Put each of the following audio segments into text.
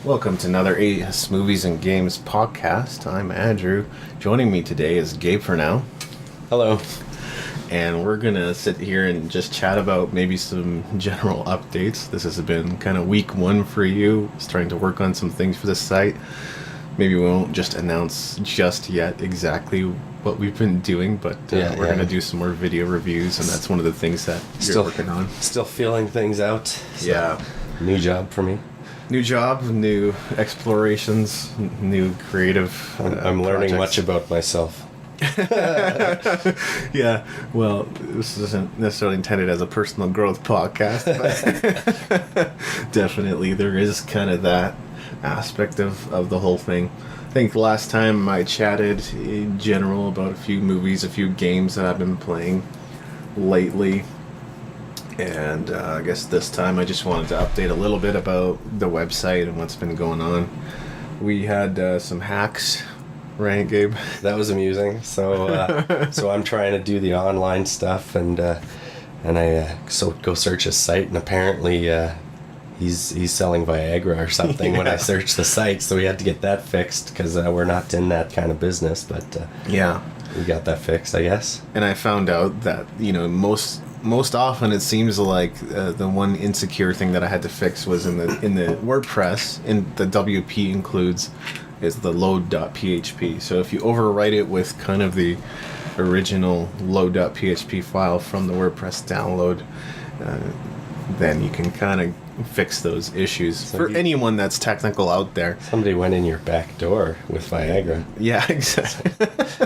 Welcome to another AS Movies and Games podcast. I'm Andrew. Joining me today is Gabefornow. Hello. And we're going to sit here and just chat about maybe some general updates. This has been kind of week one for you, starting to work on some things for the site. Maybe we won't just announce just yet exactly what we've been doing, but we're going to do some more video reviews, and that's one of the things that you're working on. Still feeling things out. So Yeah. New job for me. New job, new explorations, new creative I'm learning projects. much about myself. Yeah, well, this isn't necessarily intended as a personal growth podcast, but definitely there is kind of that aspect of the whole thing. I think last time I chatted in general about a few movies, a few games that I've been playing lately. And I guess this time I just wanted to update a little bit about the website and what's been going on. We had some hacks, right, Gabe? That was amusing. So so I'm trying to do the online stuff, and I go search his site, and apparently he's selling Viagra or something when I searched the site. So we had to get that fixed because we're not in that kind of business. But Yeah. we got that fixed, I guess. And I found out that, most often it seems like the one insecure thing that I had to fix was in the WordPress, in the WP includes, is the load.php. So if you overwrite it with kind of the original load.php file from the WordPress download, then you can kind of fix those issues. So for anyone that's technical out there. Somebody went in your back door with Viagra. Yeah, exactly.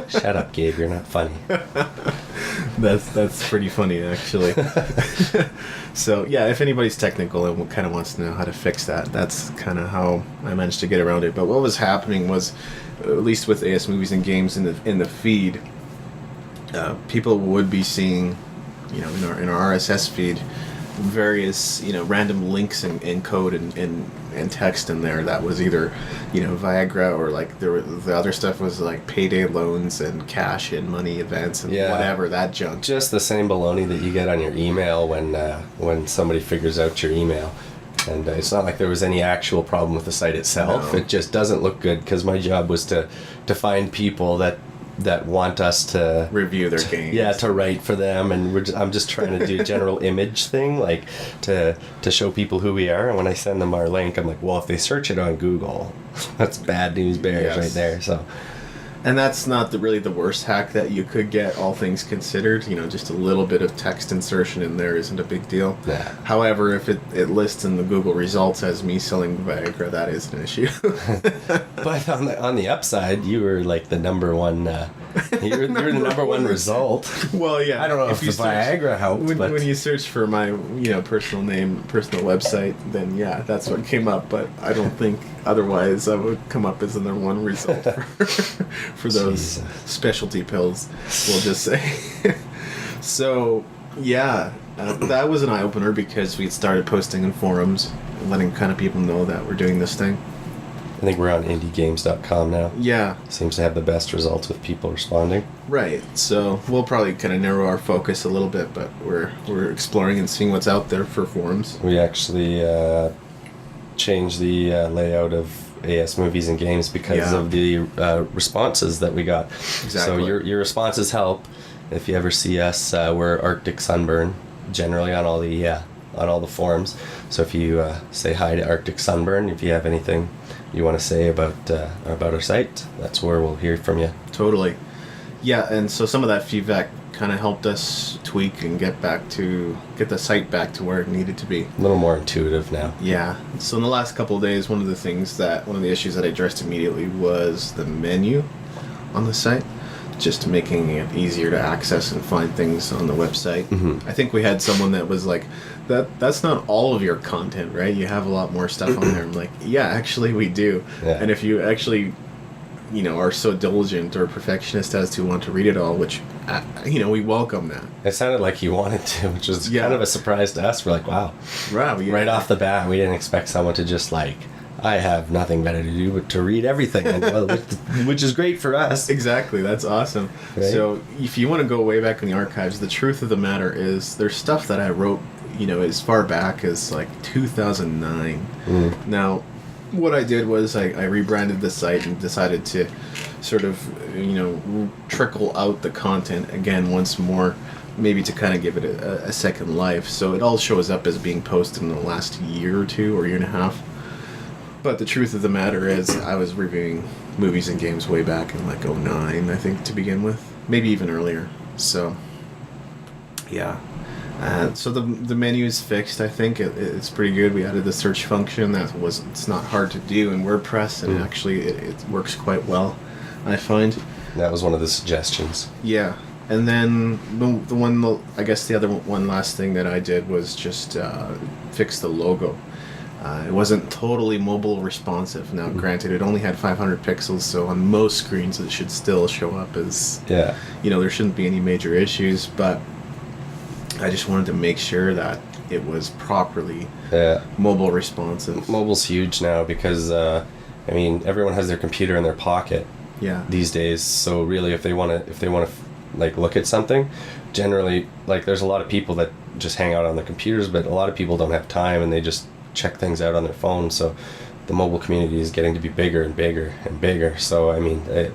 Shut up, Gabe. You're not funny. That's pretty funny, actually. So, yeah, if anybody's technical and kind of wants to know how to fix that, that's kind of how I managed to get around it. But what was happening was, at least with AS Movies and Games in the feed, people would be seeing, in our RSS feed, various random links and code and text in there that was either Viagra, or like the other stuff was like payday loans and cash and money events and whatever, that junk. Just the same baloney that you get on your email when somebody figures out your email. And it's not like there was any actual problem with the site itself. No. It just doesn't look good because my job was to find people that want us to review their games. Yeah, to write for them, and I'm just trying to do a general image thing, like to show people who we are. And when I send them our link, I'm like, well, if they search it on Google, that's bad news bears right there. So, and that's not really the worst hack that you could get, all things considered. Just a little bit of text insertion in there isn't a big deal. Yeah. However, if it lists in the Google results as me selling Viagra, that is an issue. But on the upside, you were like the number one. You were the number one result. Well, yeah. I don't know if the Viagra helped, but when you search for my personal name, personal website, then yeah, that's what came up. But I don't think otherwise I would come up as the number one result for those specialty pills. We'll just say. So yeah, that was an eye opener because we'd started posting in forums, letting kind of people know that we're doing this thing. I think we're on indiegames.com now. Yeah. Seems to have the best results with people responding. Right. So we'll probably kind of narrow our focus a little bit, but we're exploring and seeing what's out there for forums. We actually changed the layout of AS Movies and Games because of the responses that we got. Exactly. So your responses help. If you ever see us, we're Arctic Sunburn, generally on all the forums. So if you say hi to Arctic Sunburn, if you have anything you want to say about our site, that's where we'll hear from you. Totally. Yeah, and so some of that feedback kind of helped us tweak and get the site back to where it needed to be. A little more intuitive now. Yeah. So in the last couple of days, one of the issues that I addressed immediately was the menu on the site, just making it easier to access and find things on the website. Mm-hmm. I think we had someone that was like, that's not all of your content, right? You have a lot more stuff on there. I'm like, yeah, actually we do. Yeah. And if you actually are so diligent or perfectionist as to want to read it all, which we welcome that. It sounded like you wanted to, which was kind of a surprise to us. We're like, wow. Right off the bat, we didn't expect someone to just like, I have nothing better to do but to read everything, which is great for us. Exactly, that's awesome. Right? So if you want to go way back in the archives, the truth of the matter is there's stuff that I wrote, as far back as like 2009. Now, what I did was I rebranded the site and decided to sort of, trickle out the content again once more, maybe to kind of give it a second life. So it all shows up as being posted in the last year or two or year and a half. But the truth of the matter is I was reviewing movies and games way back in like '09, I think, to begin with. Maybe even earlier. So, yeah. So the menu is fixed. I think it's pretty good. We added the search function. It's not hard to do in WordPress, and actually it works quite well, I find. That was one of the suggestions. Yeah, and then the other one last thing that I did was just fix the logo. It wasn't totally mobile responsive. Now, granted, it only had 500 pixels, so on most screens it should still show up as there shouldn't be any major issues, but I just wanted to make sure that it was properly mobile responsive. Mobile's huge now because everyone has their computer in their pocket these days. So really, if they want to like look at something, generally, like there's a lot of people that just hang out on their computers, but a lot of people don't have time and they just check things out on their phone. So the mobile community is getting to be bigger and bigger and bigger. So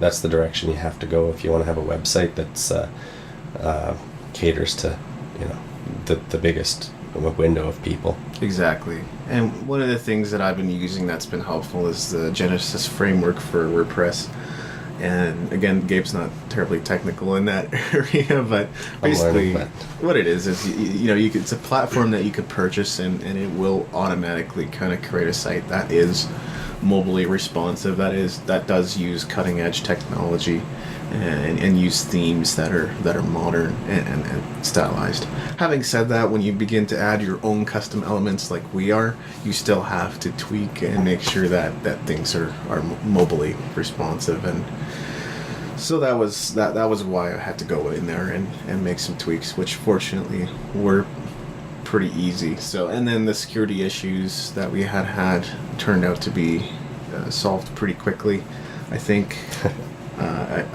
that's the direction you have to go if you want to have a website that's caters to the biggest window of people. Exactly. And one of the things that I've been using that's been helpful is the Genesis framework for WordPress. And again, Gabe's not terribly technical in that area, but basically what it is it's a platform that you could purchase and it will automatically kind of create a site that is mobilely responsive, that does use cutting edge technology and use themes that are modern and stylized. Having said that, when you begin to add your own custom elements like we are, you still have to tweak and make sure that things are mobilely responsive. And so that was why I had to go in there and make some tweaks, which fortunately were pretty easy. So, and then the security issues that we had turned out to be solved pretty quickly, I think.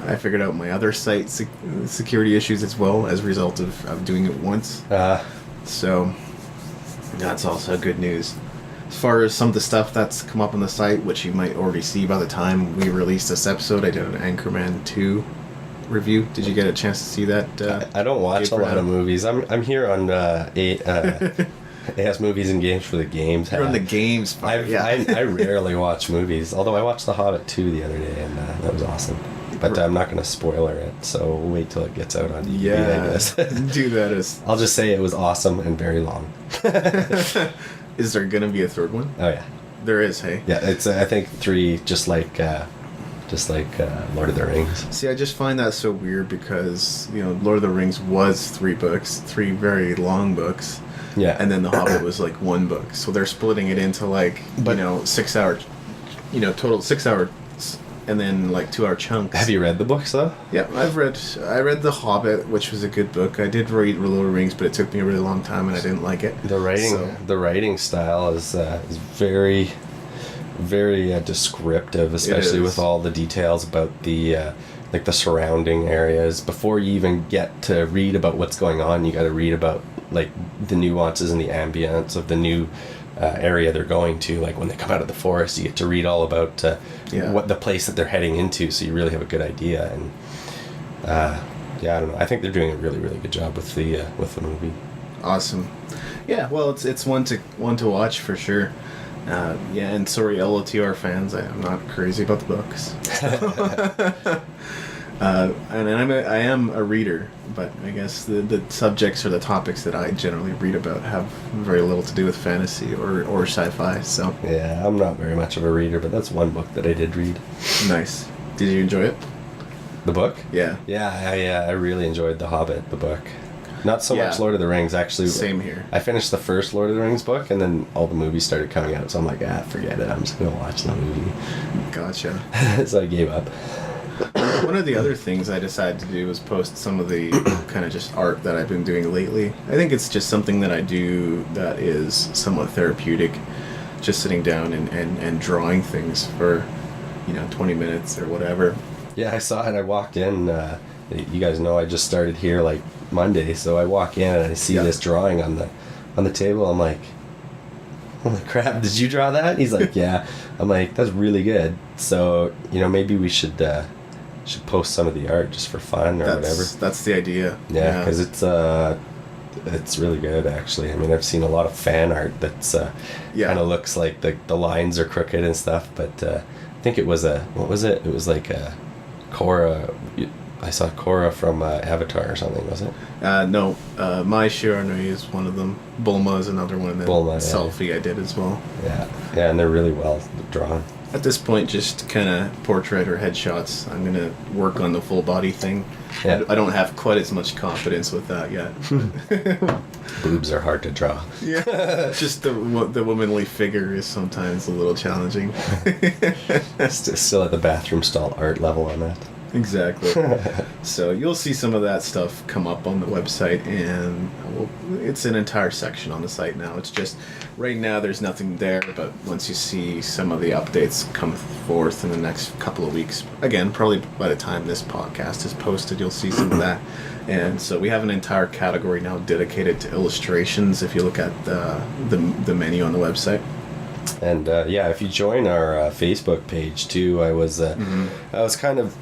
I figured out my other site security issues as well as a result of doing it once. So that's also good news. As far as some of the stuff that's come up on the site, which you might already see by the time we release this episode, I did an Anchorman 2 review. Did you get a chance to see that? I don't watch a lot of movies. I'm here on AS Movies and Games for the Games. You're on the games part. I rarely watch movies, although I watched The Hobbit 2 the other day, and that was awesome. But I'm not going to spoiler it, so we'll wait till it gets out on DVD, I guess. Do that. I'll just say it was awesome and very long. Is there going to be a third one? Oh, yeah. There is, hey? Yeah, it's, I think, 3, just like Lord of the Rings. See, I just find that so weird because, Lord of the Rings was 3 books, 3 very long books. Yeah. And then The Hobbit was like 1 book. So they're splitting it into 6 hour, total 6 hour, and then 2 hour chunks. Have you read the books though? Yeah, I read The Hobbit, which was a good book. I did read Lord of the Rings, but it took me a really long time and I didn't like it. The writing style is very, very descriptive, especially with all the details about the the surrounding areas. Before you even get to read about what's going on, you got to read about the nuances and the ambience of the new area they're going to. Like when they come out of the forest, you get to read all about what the place that they're heading into, so you really have a good idea. And I don't know. I think they're doing a really, really good job with the movie. Awesome. Yeah, well, it's one to watch for sure. And sorry, LOTR fans, I'm not crazy about the books. And I am a reader, but I guess the subjects or the topics that I generally read about have very little to do with fantasy or sci-fi. So yeah, I'm not very much of a reader, but that's one book that I did read. Nice. Did you enjoy it? The book? Yeah. Yeah, I really enjoyed The Hobbit, the book. Not so much Lord of the Rings, actually. Same here. I finished the first Lord of the Rings book, and then all the movies started coming out, so I'm like, forget it. I'm just going to watch the movie. Gotcha. So I gave up. One of the other things I decided to do was post some of the kind of just art that I've been doing lately. I think it's just something that I do that is somewhat therapeutic. Just sitting down and drawing things for, 20 minutes or whatever. Yeah, I saw it. I walked in. You guys know I just started here Monday, so I walk in and I see this drawing on the table. I'm like, I'm like, crap, did you draw that? He's like, yeah. I'm like, that's really good. So, maybe we should post some of the art just for fun or whatever. That's the idea. Yeah, because it's really good, actually. I mean, I've seen a lot of fan art that's kind of looks like the lines are crooked and stuff, but I think it was what was it? It was like a Korra. I saw Korra from Avatar or something, was it? No, Mai Shiranui is one of them. Bulma is another one. And Bulma, Selfie I did as well. Yeah, and they're really well drawn. At this point, just kind of portrait or headshots. I'm going to work on the full body thing. Yeah. I don't have quite as much confidence with that yet. Boobs are hard to draw. Yeah, just the womanly figure is sometimes a little challenging. Still at the bathroom stall art level on that. Exactly. So you'll see some of that stuff come up on the website, and it's an entire section on the site now. It's just right now there's nothing there, but once you see some of the updates come forth in the next couple of weeks, again, probably by the time this podcast is posted, you'll see some of that. And so we have an entire category now dedicated to illustrations. If you look at the menu on the website. And if you join our Facebook page too, I was kind of.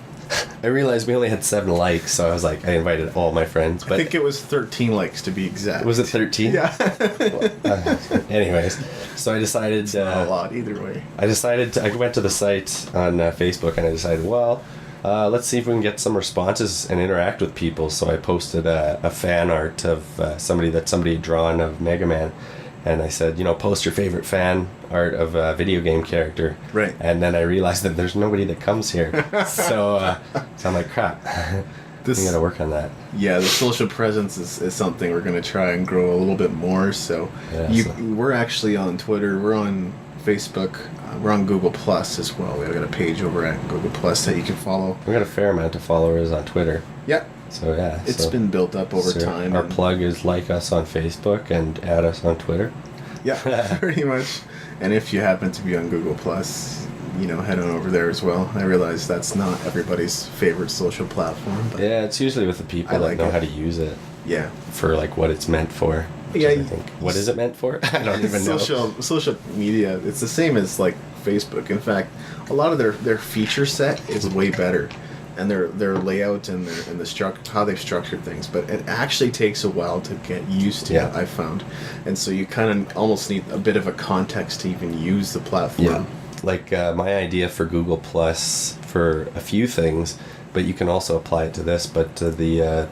I realized we only had 7 likes, so I was like, I invited all my friends. But I think it was 13 likes to be exact. Was it 13? Yeah. Anyways, so I decided. It's not a lot either way. I went to the site on Facebook and I decided, let's see if we can get some responses and interact with people. So I posted a fan art of somebody had drawn of Mega Man. And I said, post your favorite fan art of a video game character. Right. And then I realized that there's nobody that comes here. So I'm like, crap. I got to work on that. Yeah, the social presence is something we're going to try and grow a little bit more. So, we're actually on Twitter. We're on Facebook. We're on Google Plus as well. We've got a page over at Google Plus that you can follow. We got a fair amount of followers on Twitter. Yeah. So it's been built up over time. Our plug is like us on Facebook and add us on Twitter. Yeah, pretty much. And if you happen to be on Google Plus, head on over there as well. I realize that's not everybody's favorite social platform. But yeah, it's usually with the people that know how to use it. Yeah. For what it's meant for. Yeah. I think. What is it meant for? I don't even know. Social media, it's the same as Facebook. In fact, a lot of their feature set is way better. And their layout and how they've structured things, but it actually takes a while to get used to. I found, and so you kind of almost need a bit of a context to even use the platform. Yeah, my idea for Google Plus for a few things, but you can also apply it to this. But the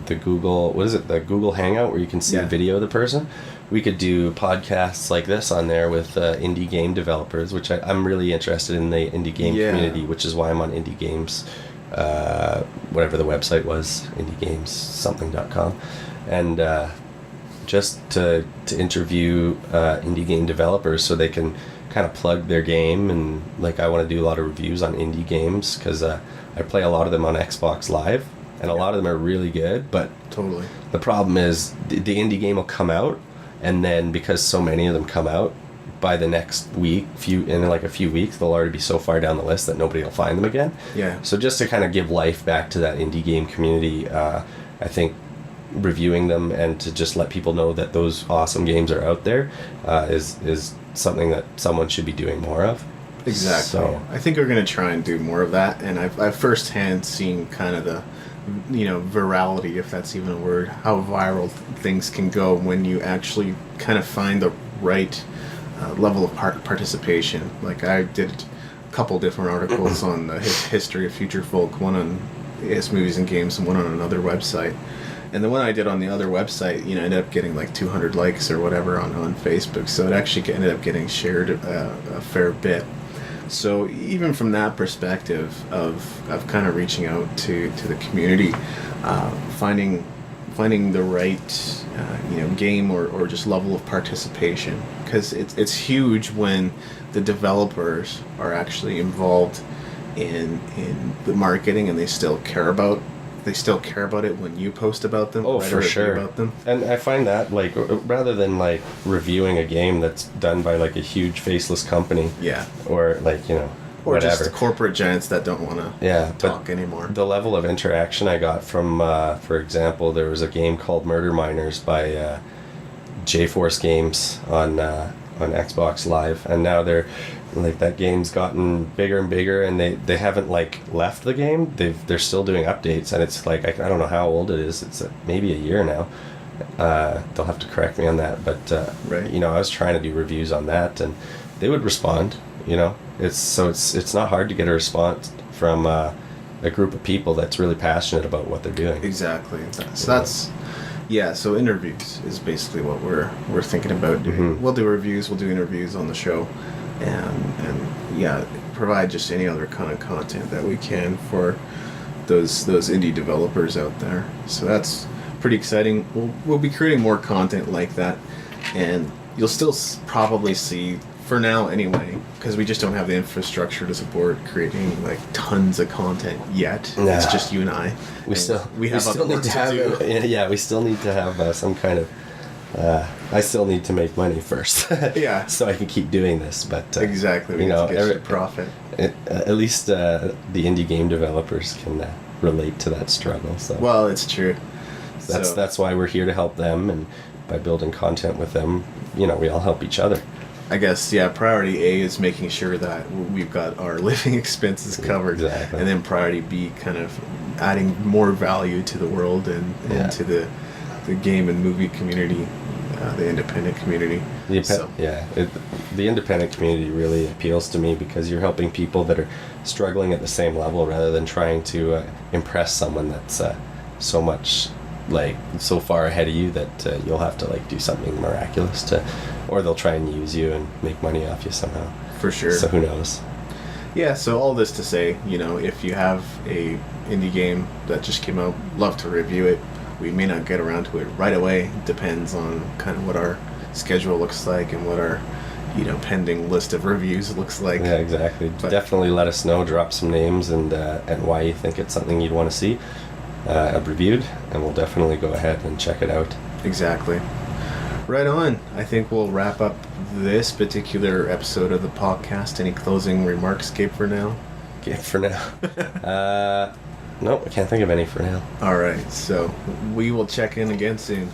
Google, what is it? The Google Hangout where you can see a video of the person. We could do podcasts like this on there with indie game developers, which I'm really interested in the indie game community, which is why I'm on Indie Games, whatever the website was, indiegamessomething.com, and just to interview indie game developers so they can kind of plug their game. And I want to do a lot of reviews on indie games because I play a lot of them on Xbox Live, and a lot of them are really good, but totally. The problem is the indie game will come out, and then because so many of them come out, by the next week, in a few weeks, they'll already be so far down the list that nobody will find them again. Yeah. So just to kind of give life back to that indie game community, I think reviewing them and to just let people know that those awesome games are out there is something that someone should be doing more of. Exactly. So I think we're going to try and do more of that, and I've firsthand seen kind of the virality, if that's even a word, how viral things can go when you actually kind of find the right level of participation. I did a couple different articles on the history of Future Folk, one on AS Movies and Games and one on another website. And the one I did on the other website, ended up getting 200 likes or whatever on Facebook, so it actually ended up getting shared a fair bit. So even from that perspective of kind of reaching out to the community, finding the right game or just level of participation, because it's huge when the developers are actually involved in the marketing and they still care about it when you post about them. Oh, for sure. About them. And I find that rather than reviewing a game that's done by a huge faceless company. Yeah. Or or whatever. Just corporate giants that don't want to talk anymore. The level of interaction I got from, for example, there was a game called Murder Miners by J-Force Games on on Xbox Live, and now they're like that game's gotten bigger and bigger, and they haven't like left the game. They're still doing updates, and it's like I don't know how old it is. It's maybe a year now. They'll have to correct me on that, but Right. you know, I was trying to do reviews on that, and they would respond. You know, it's not hard to get a response from a group of people that's really passionate about what they're doing. Exactly. So interviews is basically what we're thinking about doing. Mhm. We'll do reviews. We'll do interviews on the show, and yeah, provide just any other kind of content that we can for those indie developers out there. So that's pretty exciting. We'll be creating more content like that, and you'll still probably see, for now anyway, because we just don't have the infrastructure to support creating like tons of content yet. Nah. It's just you and I. We still other need work to have do. yeah, we still need to have some kind of I still need to make money first. Yeah. So I can keep doing this, but Exactly. We you know, have to get you profit. at least the indie game developers can relate to that struggle. So Well, it's true. that's why we're here to help them, and by building content with them, you know, we all help each other. I guess, yeah, priority A is making sure that we've got our living expenses covered. Exactly. And then priority B, kind of adding more value to the world and Yeah. to the game and movie community, the independent community. The independent community really appeals to me because you're helping people that are struggling at the same level rather than trying to impress someone that's so much like so far ahead of you that you'll have to like do something miraculous or they'll try and use you and make money off you somehow. For sure. So who knows? Yeah, so all this to say, you know, if you have a indie game that just came out, love to review it. We may not get around to it right away. Depends on kind of what our schedule looks like and what our, you know, pending list of reviews looks like. Yeah, exactly. But definitely let us know, drop some names and why you think it's something you'd want to see reviewed, and we'll definitely go ahead and check it out. Exactly. Right on. I think we'll wrap up this particular episode of the podcast. Any closing remarks, Gabe, for now? Okay, for now. Nope, I can't think of any for now. All right, so we will check in again soon.